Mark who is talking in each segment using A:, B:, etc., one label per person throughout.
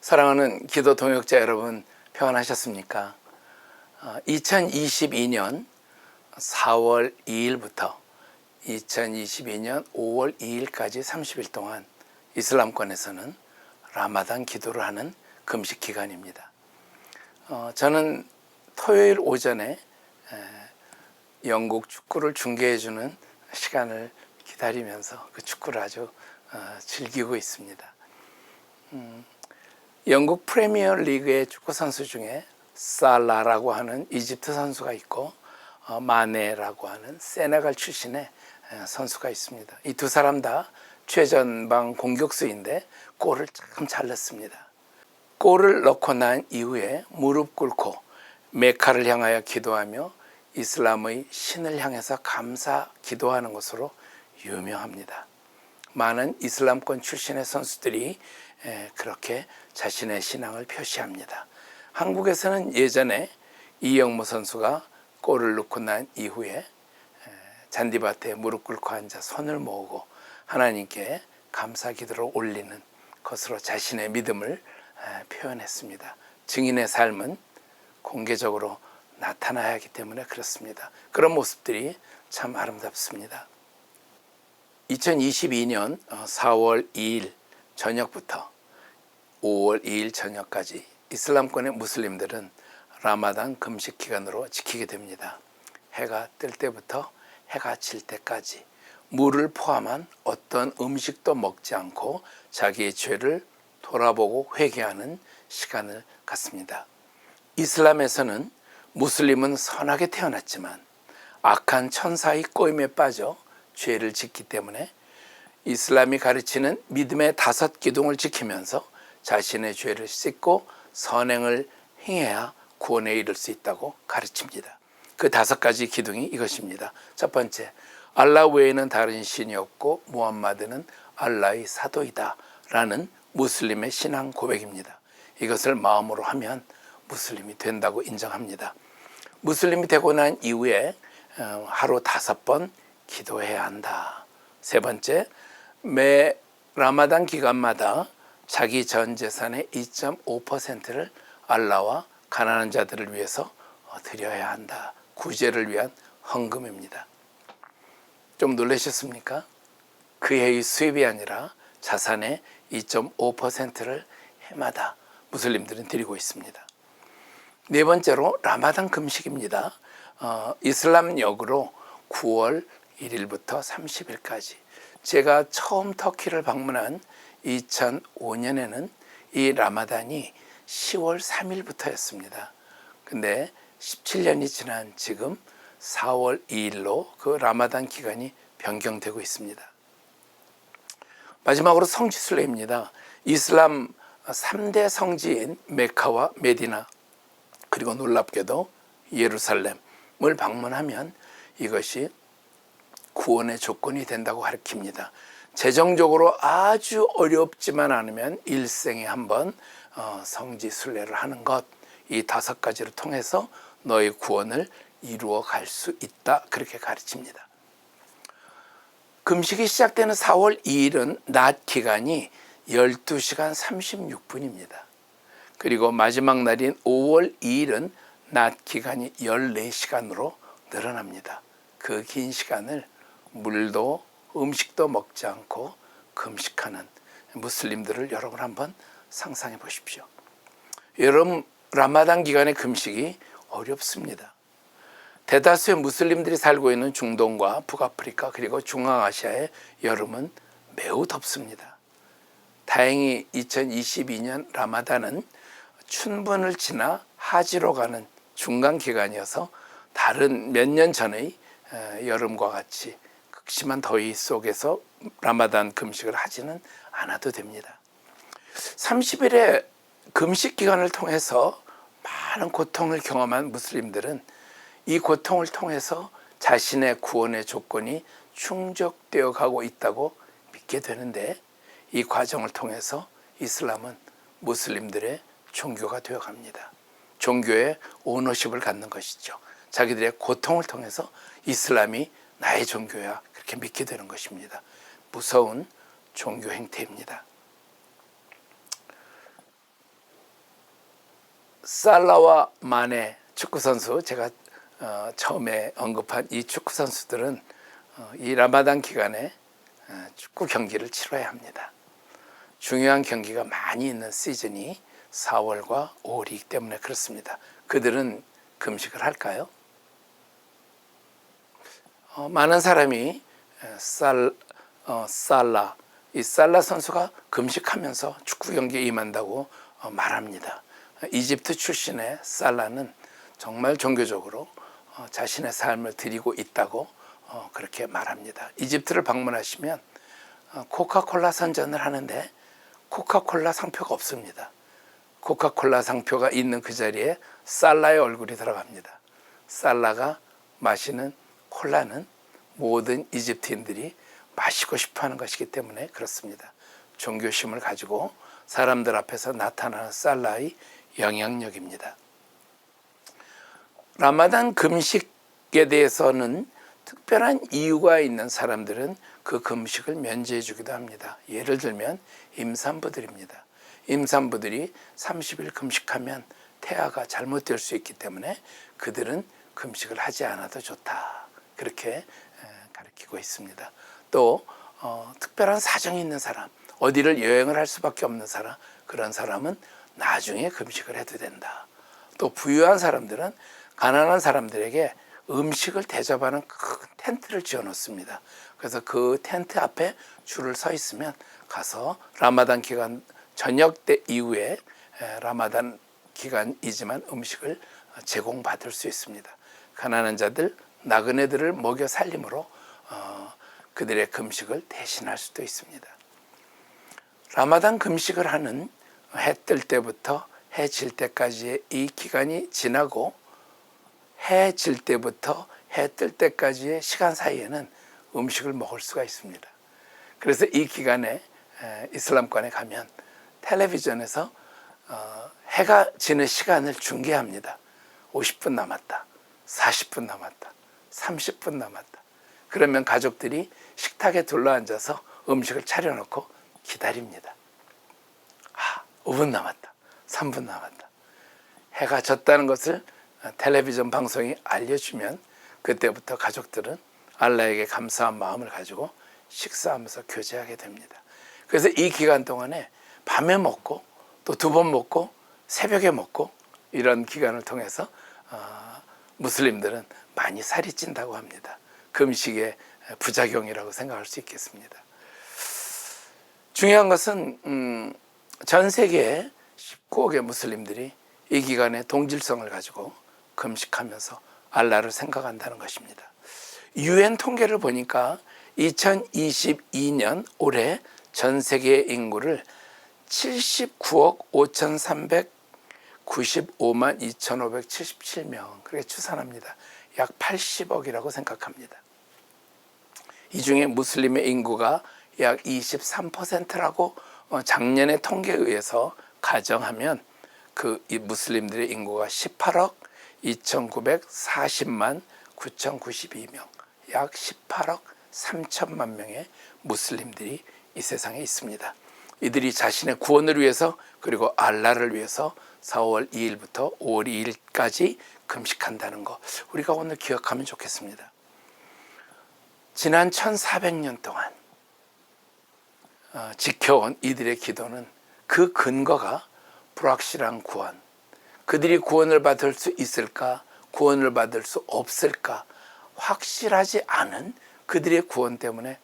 A: 사랑하는 기도 동역자 여러분, 평안하셨습니까? 2022년 4월 2일부터 2022년 5월 2일까지 30일 동안 이슬람권에서는 라마단 기도를 하는 금식 기간입니다. 저는 토요일 오전에 영국 축구를 중계해주는 시간을 기다리면서 그 축구를 아주 즐기고 있습니다. 영국 프리미어 리그의 축구 선수 중에 살라라고 하는 이집트 선수가 있고 마네라고 하는 세네갈 출신의 선수가 있습니다. 이 두 사람 다 최전방 공격수인데 골을 참 잘 넣습니다. 골을 넣고 난 이후에 무릎 꿇고 메카를 향하여 기도하며 이슬람의 신을 향해서 감사 기도하는 것으로 유명합니다. 많은 이슬람권 출신의 선수들이 그렇게 자신의 신앙을 표시합니다. 한국에서는 예전에 이영모 선수가 골을 넣고 난 이후에 잔디밭에 무릎 꿇고 앉아 손을 모으고 하나님께 감사 기도를 올리는 것으로 자신의 믿음을 표현했습니다. 증인의 삶은 공개적으로 나타나야 하기 때문에 그렇습니다. 그런 모습들이 참 아름답습니다. 2022년 4월 2일 저녁부터 5월 2일 저녁까지 이슬람권의 무슬림들은 라마단 금식 기간으로 지키게 됩니다. 해가 뜰 때부터 해가 질 때까지 물을 포함한 어떤 음식도 먹지 않고 자기의 죄를 돌아보고 회개하는 시간을 갖습니다. 이슬람에서는 무슬림은 선하게 태어났지만 악한 천사의 꼬임에 빠져 죄를 짓기 때문에 이슬람이 가르치는 믿음의 5 기둥을 지키면서 자신의 죄를 씻고 선행을 행해야 구원에 이를 수 있다고 가르칩니다. 그 5가지 기둥이 이것입니다. 첫 번째, 알라 외에는 다른 신이 없고 무함마드는 알라의 사도이다 라는 무슬림의 신앙 고백입니다. 이것을 마음으로 하면 무슬림이 된다고 인정합니다. 무슬림이 되고 난 이후에 하루 5번 기도해야 한다. 세 번째, 매 라마단 기간마다 자기 전 재산의 2.5%를 알라와 가난한 자들을 위해서 드려야 한다. 구제를 위한 헌금입니다. 좀 놀라셨습니까? 그 해의 수입이 아니라 자산의 2.5%를 해마다 무슬림들은 드리고 있습니다. 네 번째로 라마단 금식입니다. 이슬람역으로 9월 1일부터 30일까지 제가 처음 터키를 방문한 2005년에는 이 라마단이 10월 3일부터였습니다. 근데 17년이 지난 지금 4월 2일로 그 라마단 기간이 변경되고 있습니다. 마지막으로 성지순례입니다. 이슬람 3대 성지인 메카와 메디나 그리고 놀랍게도 예루살렘을 방문하면 이것이 구원의 조건이 된다고 가르칩니다. 재정적으로 아주 어렵지만 않으면 일생에 한 번 성지 순례를 하는 것, 이 5가지를 통해서 너의 구원을 이루어 갈 수 있다, 그렇게 가르칩니다. 금식이 시작되는 4월 2일은 낮 기간이 12시간 36분입니다. 그리고 마지막 날인 5월 2일은 낮 기간이 14시간으로 늘어납니다. 그 긴 시간을 물도 음식도 먹지 않고 금식하는 무슬림들을 여러분 한번 상상해 보십시오. 여러분, 라마단 기간의 금식이 어렵습니다. 대다수의 무슬림들이 살고 있는 중동과 북아프리카 그리고 중앙아시아의 여름은 매우 덥습니다. 다행히 2022년 라마단은 춘분을 지나 하지로 가는 중간 기간이어서 다른 몇 년 전의 여름과 같이 극심한 더위 속에서 라마단 금식을 하지는 않아도 됩니다. 30일의 금식 기간을 통해서 많은 고통을 경험한 무슬림들은 이 고통을 통해서 자신의 구원의 조건이 충족되어 가고 있다고 믿게 되는데, 이 과정을 통해서 이슬람은 무슬림들의 종교가 되어 갑니다. 종교의 오너십을 갖는 것이죠. 자기들의 고통을 통해서 이슬람이 나의 종교야, 그렇게 믿게 되는 것입니다. 무서운 종교 행태입니다. 살라와 마네 축구 선수, 제가 처음에 언급한 이 축구 선수들은 이 라마단 기간에 축구 경기를 치러야 합니다. 중요한 경기가 많이 있는 시즌이 4월과 5월이기 때문에 그렇습니다. 그들은 금식을 할까요? 많은 사람이 살라, 이 살라 선수가 금식하면서 축구 경기에 임한다고 말합니다. 이집트 출신의 살라는 정말 종교적으로 자신의 삶을 드리고 있다고 그렇게 말합니다. 이집트를 방문하시면 코카콜라 선전을 하는데 코카콜라 상표가 없습니다. 코카콜라 상표가 있는 그 자리에 살라의 얼굴이 들어갑니다. 살라가 마시는 콜라는 모든 이집트인들이 마시고 싶어하는 것이기 때문에 그렇습니다. 종교심을 가지고 사람들 앞에서 나타나는 살라의 영향력입니다. 라마단 금식에 대해서는 특별한 이유가 있는 사람들은 그 금식을 면제해 주기도 합니다. 예를 들면 임산부들입니다. 임산부들이 30일 금식하면 태아가 잘못될 수 있기 때문에 그들은 금식을 하지 않아도 좋다, 그렇게 가르치고 있습니다. 또 특별한 사정이 있는 사람, 어디를 여행을 할 수밖에 없는 사람, 그런 사람은 나중에 금식을 해도 된다. 또 부유한 사람들은 가난한 사람들에게 음식을 대접하는 큰 텐트를 지어 놓습니다. 그래서 그 텐트 앞에 줄을 서 있으면 가서 라마단 기간 저녁 때 이후에 라마단 기간이지만 음식을 제공받을 수 있습니다. 가난한 자들, 나그네들을 먹여 살림으로 그들의 금식을 대신할 수도 있습니다. 라마단 금식을 하는 해 뜰 때부터 해 질 때까지의 이 기간이 지나고 해 질 때부터 해 뜰 때까지의 시간 사이에는 음식을 먹을 수가 있습니다. 그래서 이 기간에 이슬람권에 가면 텔레비전에서 해가 지는 시간을 중계합니다. 50분 남았다, 40분 남았다, 30분 남았다. 그러면 가족들이 식탁에 둘러앉아서 음식을 차려놓고 기다립니다. 5분 남았다, 3분 남았다. 해가 졌다는 것을 텔레비전 방송이 알려주면 그때부터 가족들은 알라에게 감사한 마음을 가지고 식사하면서 교제하게 됩니다. 그래서 이 기간 동안에 밤에 먹고 또 2번 먹고 새벽에 먹고 이런 기간을 통해서 무슬림들은 많이 살이 찐다고 합니다. 금식의 부작용이라고 생각할 수 있겠습니다. 중요한 것은 전 세계에 19억의 무슬림들이 이 기간에 동질성을 가지고 금식하면서 알라를 생각한다는 것입니다. UN 통계를 보니까 2022년 올해 전 세계 인구를 79억 5,395만 2,577명 그렇게 추산합니다. 약 80억이라고 생각합니다. 이 중에 무슬림의 인구가 약 23%라고 작년의 통계에 의해서 가정하면 이 무슬림들의 인구가 18억 2,940만 9,092명, 약 18억 3천만 명의 무슬림들이 이 세상에 있습니다. 이들이 자신의 구원을 위해서 그리고 알라를 위해서 4월 2일부터 5월 2일까지 금식한다는 거 우리가 오늘 기억하면 좋겠습니다. 지난 1400년 동안 지켜온 이들의 기도는 그 근거가 불확실한 구원, 그들이 구원을 받을 수 있을까, 구원을 받을 수 없을까 확실하지 않은 그들의 구원 때문에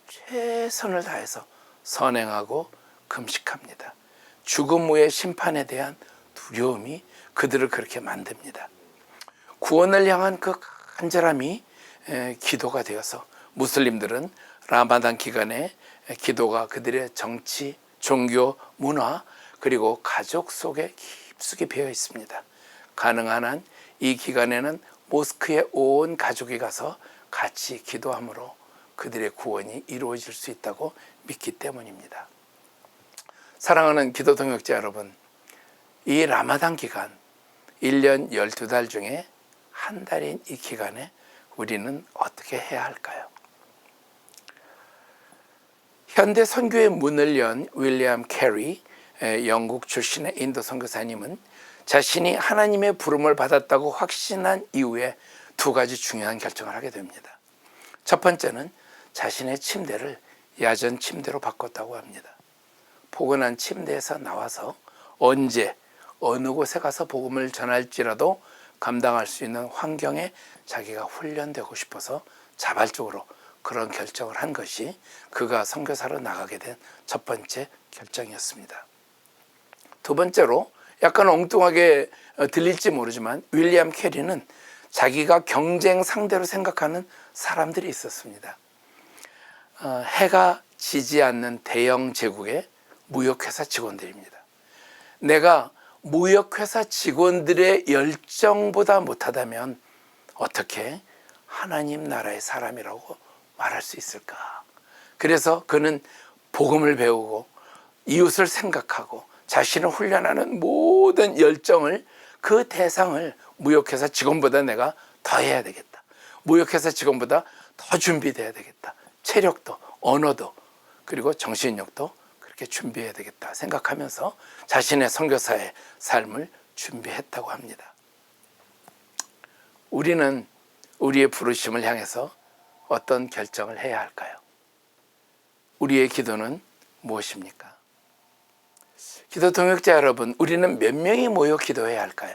A: 최선을 다해서 선행하고 금식합니다. 죽음 후의 심판에 대한 두려움이 그들을 그렇게 만듭니다. 구원을 향한 그 간절함이 기도가 되어서 무슬림들은 라마단 기간에 기도가 그들의 정치, 종교, 문화 그리고 가족 속에 깊숙이 배어 있습니다. 가능한 한 이 기간에는 모스크에 온 가족이 가서 같이 기도함으로 그들의 구원이 이루어질 수 있다고 믿기 때문입니다. 사랑하는 기도 동역자 여러분, 이 라마단 기간 1년 12달 중에 한 달인 이 기간에 우리는 어떻게 해야 할까요? 현대 선교의 문을 연 윌리엄 캐리, 영국 출신의 인도 선교사님은 자신이 하나님의 부름을 받았다고 확신한 이후에 두 가지 중요한 결정을 하게 됩니다. 첫 번째는 자신의 침대를 야전 침대로 바꿨다고 합니다. 포근한 침대에서 나와서 언제 어느 곳에 가서 복음을 전할지라도 감당할 수 있는 환경에 자기가 훈련되고 싶어서 자발적으로 그런 결정을 한 것이 그가 선교사로 나가게 된 첫 번째 결정이었습니다. 두 번째로 약간 엉뚱하게 들릴지 모르지만 윌리엄 캐리는 자기가 경쟁 상대로 생각하는 사람들이 있었습니다. 해가 지지 않는 대형 제국의 무역회사 직원들입니다. 내가 무역회사 직원들의 열정보다 못하다면 어떻게 하나님 나라의 사람이라고 말할 수 있을까? 그래서 그는 복음을 배우고 이웃을 생각하고 자신을 훈련하는 모든 열정을, 그 대상을 무역회사 직원보다 내가 더 해야 되겠다. 무역회사 직원보다 더 준비돼야 되겠다. 체력도, 언어도, 그리고 정신력도 그렇게 준비해야 되겠다 생각하면서 자신의 선교사의 삶을 준비했다고 합니다. 우리는 우리의 부르심을 향해서 어떤 결정을 해야 할까요? 우리의 기도는 무엇입니까? 기도 동역자 여러분, 우리는 몇 명이 모여 기도해야 할까요?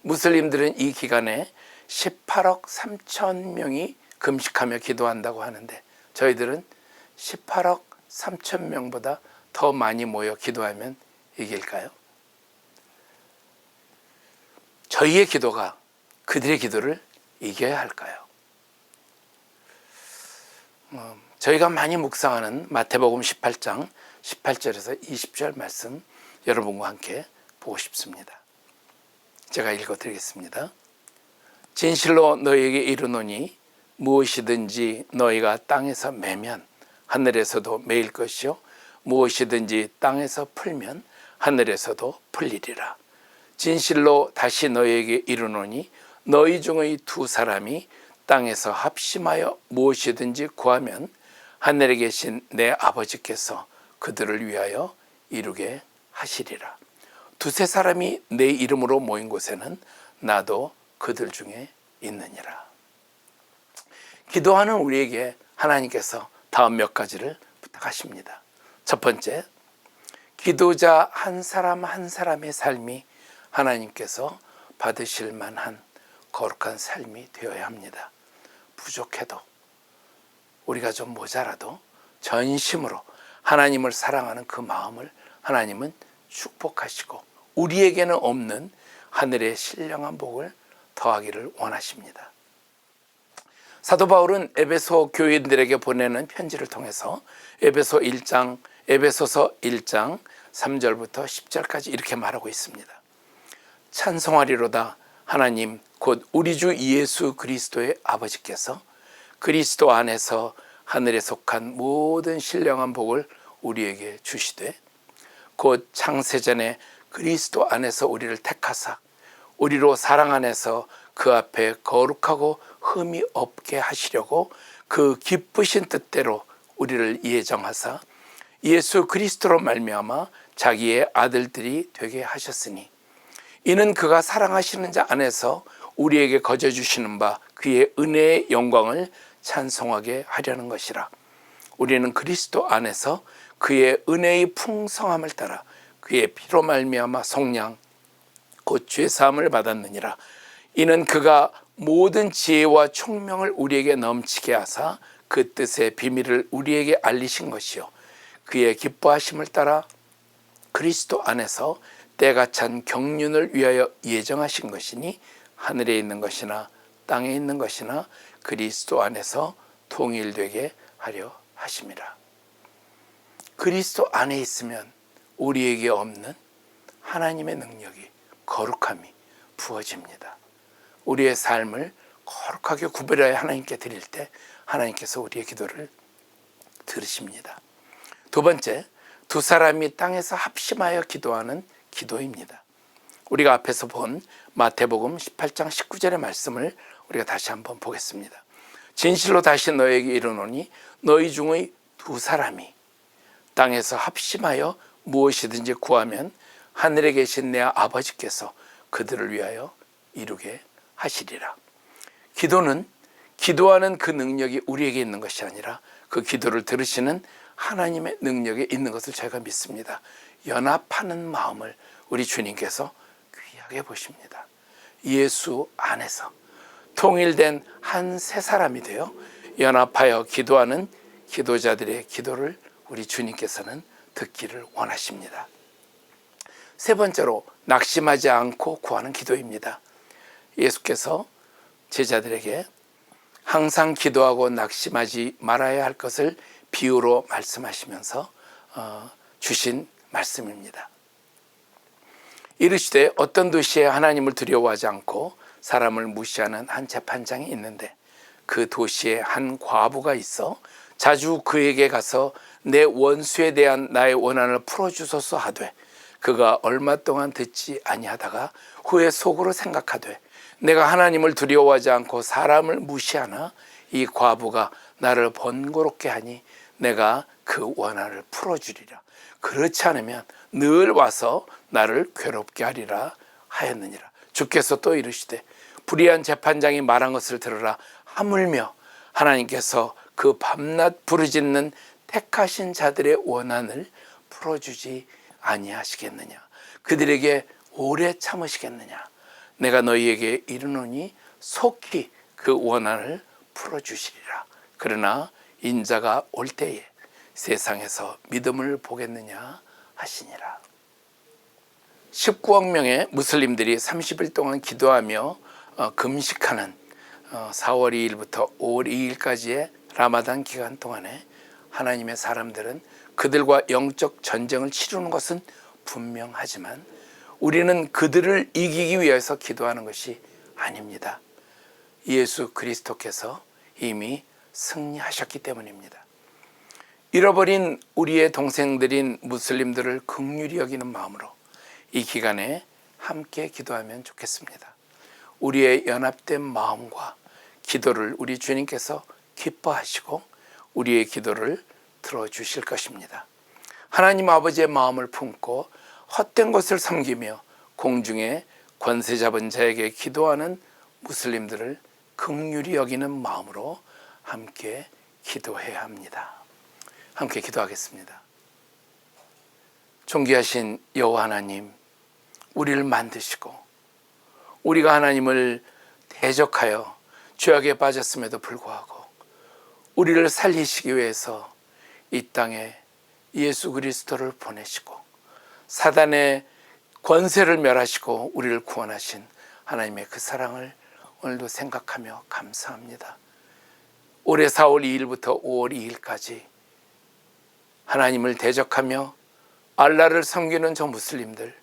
A: 무슬림들은 이 기간에 18억 3천 명이 금식하며 기도한다고 하는데 저희들은 18억 3천 명보다 더 많이 모여 기도하면 이길까요? 저희의 기도가 그들의 기도를 이겨야 할까요? 저희가 많이 묵상하는 마태복음 18장 18절에서 20절 말씀 여러분과 함께 보고 싶습니다. 제가 읽어드리겠습니다. 진실로 너희에게 이르노니 무엇이든지 너희가 땅에서 매면 하늘에서도 매일 것이요 무엇이든지 땅에서 풀면 하늘에서도 풀리리라. 진실로 다시 너희에게 이르노니 너희 중의 두 사람이 땅에서 합심하여 무엇이든지 구하면 하늘에 계신 내 아버지께서 그들을 위하여 이루게 하시리라. 두세 사람이 내 이름으로 모인 곳에는 나도 그들 중에 있느니라. 기도하는 우리에게 하나님께서 다음 몇 가지를 부탁하십니다. 첫 번째, 기도자 한 사람 한 사람의 삶이 하나님께서 받으실 만한 거룩한 삶이 되어야 합니다. 부족해도, 우리가 좀 모자라도 전심으로 하나님을 사랑하는 그 마음을 하나님은 축복하시고 우리에게는 없는 하늘의 신령한 복을 더하기를 원하십니다. 사도 바울은 에베소 교인들에게 보내는 편지를 통해서 에베소서 1장 3절부터 10절까지 이렇게 말하고 있습니다. 찬송하리로다 하나님 곧 우리 주 예수 그리스도의 아버지께서 그리스도 안에서 하늘에 속한 모든 신령한 복을 우리에게 주시되 곧 창세전에 그리스도 안에서 우리를 택하사 우리로 사랑 안에서 그 앞에 거룩하고 흠이 없게 하시려고 그 기쁘신 뜻대로 우리를 예정하사 예수 그리스도로 말미암아 자기의 아들들이 되게 하셨으니 이는 그가 사랑하시는 자 안에서 우리에게 거저 주시는 바 그의 은혜의 영광을 찬송하게 하려는 것이라. 우리는 그리스도 안에서 그의 은혜의 풍성함을 따라 그의 피로 말미암아 속량 곧 죄 사함을 받았느니라. 이는 그가 모든 지혜와 총명을 우리에게 넘치게 하사 그 뜻의 비밀을 우리에게 알리신 것이요 그의 기뻐하심을 따라 그리스도 안에서 때가 찬 경륜을 위하여 예정하신 것이니 하늘에 있는 것이나 땅에 있는 것이나 그리스도 안에서 통일되게 하려 하심이라. 그리스도 안에 있으면 우리에게 없는 하나님의 능력이, 거룩함이 부어집니다. 우리의 삶을 거룩하게 구별하여 하나님께 드릴 때 하나님께서 우리의 기도를 들으십니다. 두 번째, 두 사람이 땅에서 합심하여 기도하는 기도입니다. 우리가 앞에서 본 마태복음 18장 19절의 말씀을 우리가 다시 한번 보겠습니다. 진실로 다시 너에게 이르노니 너희 중의 두 사람이 땅에서 합심하여 무엇이든지 구하면 하늘에 계신 내 아버지께서 그들을 위하여 이루게 하시리라. 기도는 기도하는 그 능력이 우리에게 있는 것이 아니라 그 기도를 들으시는 하나님의 능력에 있는 것을 제가 믿습니다. 연합하는 마음을 우리 주님께서 귀하게 보십니다. 예수 안에서 통일된 한 세 사람이 되어 연합하여 기도하는 기도자들의 기도를 우리 주님께서는 듣기를 원하십니다. 세 번째로 낙심하지 않고 구하는 기도입니다. 예수께서 제자들에게 항상 기도하고 낙심하지 말아야 할 것을 비유로 말씀하시면서 주신 말씀입니다. 이르시되 어떤 도시에 하나님을 두려워하지 않고 사람을 무시하는 한 재판장이 있는데 그 도시에 한 과부가 있어 자주 그에게 가서 내 원수에 대한 나의 원한을 풀어주소서 하되 그가 얼마 동안 듣지 아니하다가 후에 속으로 생각하되 내가 하나님을 두려워하지 않고 사람을 무시하나 이 과부가 나를 번거롭게 하니 내가 그 원한을 풀어주리라. 그렇지 않으면 늘 와서 나를 괴롭게 하리라 하였느니라. 주께서 또 이르시되 불의한 재판장이 말한 것을 들으라. 하물며 하나님께서 그 밤낮 부르짖는 택하신 자들의 원한을 풀어주지 아니하시겠느냐. 그들에게 오래 참으시겠느냐. 내가 너희에게 이르노니 속히 그 원한을 풀어주시리라. 그러나 인자가 올 때에 세상에서 믿음을 보겠느냐 하시니라. 19억 명의 무슬림들이 30일 동안 기도하며 금식하는 4월 2일부터 5월 2일까지의 라마단 기간 동안에 하나님의 사람들은 그들과 영적 전쟁을 치르는 것은 분명하지만 우리는 그들을 이기기 위해서 기도하는 것이 아닙니다. 예수 그리스도께서 이미 승리하셨기 때문입니다. 잃어버린 우리의 동생들인 무슬림들을 긍휼히 여기는 마음으로 이 기간에 함께 기도하면 좋겠습니다. 우리의 연합된 마음과 기도를 우리 주님께서 기뻐하시고 우리의 기도를 들어주실 것입니다. 하나님 아버지의 마음을 품고 헛된 것을 섬기며 공중에 권세 잡은 자에게 기도하는 무슬림들을 긍휼히 여기는 마음으로 함께 기도해야 합니다. 함께 기도하겠습니다. 존귀하신 여호와 하나님, 우리를 만드시고 우리가 하나님을 대적하여 죄악에 빠졌음에도 불구하고 우리를 살리시기 위해서 이 땅에 예수 그리스도를 보내시고 사단의 권세를 멸하시고 우리를 구원하신 하나님의 그 사랑을 오늘도 생각하며 감사합니다. 올해 4월 2일부터 5월 2일까지 하나님을 대적하며 알라를 섬기는 저 무슬림들,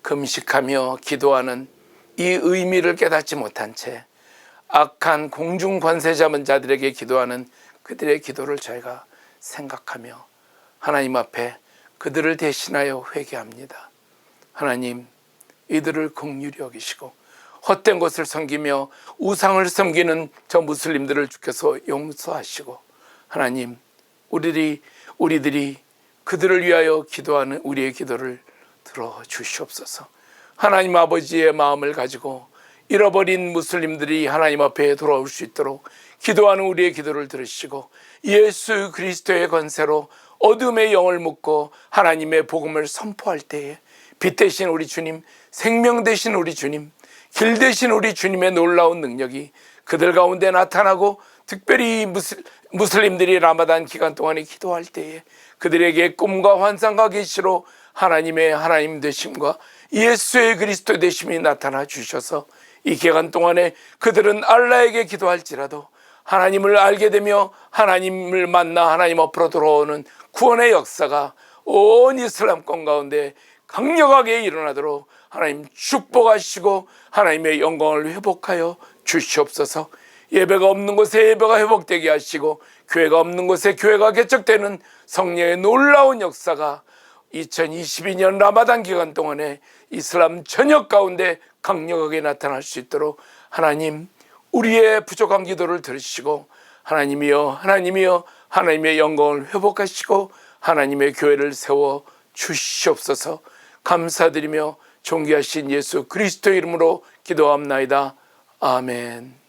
A: 금식하며 기도하는 이 의미를 깨닫지 못한 채 악한 공중 권세 잡은 자들에게 기도하는 그들의 기도를 저희가 생각하며 하나님 앞에 그들을 대신하여 회개합니다. 하나님, 이들을 긍휼히 여기시고 헛된 것을 섬기며 우상을 섬기는 저 무슬림들을 주께서 용서하시고 하나님, 우리들이 그들을 위하여 기도하는 우리의 기도를 들어주시옵소서. 하나님 아버지의 마음을 가지고 잃어버린 무슬림들이 하나님 앞에 돌아올 수 있도록 기도하는 우리의 기도를 들으시고 예수 그리스도의 권세로 어둠의 영을 묶고 하나님의 복음을 선포할 때에 빛 되신 우리 주님, 생명 되신 우리 주님, 길 되신 우리 주님의 놀라운 능력이 그들 가운데 나타나고 특별히 무슬림들이 라마단 기간 동안에 기도할 때에 그들에게 꿈과 환상과 계시로 하나님 되심과 예수의 그리스도 되심이 나타나 주셔서 이 기간 동안에 그들은 알라에게 기도할지라도 하나님을 알게 되며 하나님을 만나 하나님 앞으로 돌아오는 구원의 역사가 온 이슬람권 가운데 강력하게 일어나도록 하나님 축복하시고 하나님의 영광을 회복하여 주시옵소서. 예배가 없는 곳에 예배가 회복되게 하시고 교회가 없는 곳에 교회가 개척되는 성령의 놀라운 역사가 2022년 라마단 기간 동안에 이슬람 전역 가운데 강력하게 나타날 수 있도록 하나님, 우리의 부족한 기도를 들으시고 하나님이여 하나님의 영광을 회복하시고 하나님의 교회를 세워 주시옵소서. 감사드리며 존귀하신 예수 그리스도 이름으로 기도합나이다. 아멘.